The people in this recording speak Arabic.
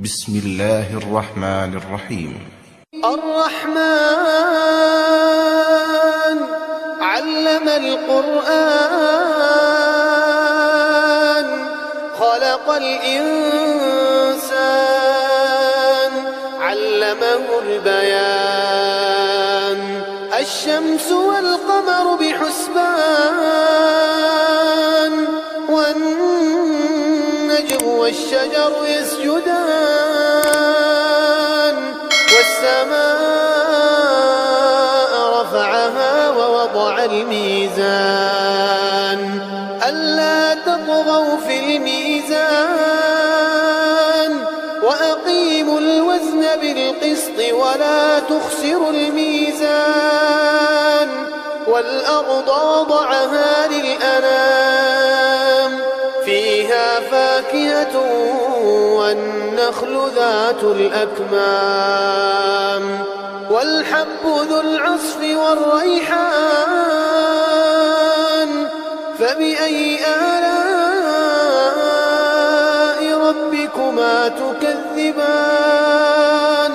بسم الله الرحمن الرحيم. الرحمن علم القرآن خلق الإنسان علمه البيان الشمس والقمر بحسبان والنجم والشجر يسجدان والسماء رفعها ووضع الميزان ألا تطغوا في الميزان وأقيموا الوزن بالقسط ولا تخسروا الميزان والأرض وضعها للأنام فيها فاكهة والنخل ذات الأكمام والحب ذو العصف والريحان فبأي آلاء ربكما تكذبان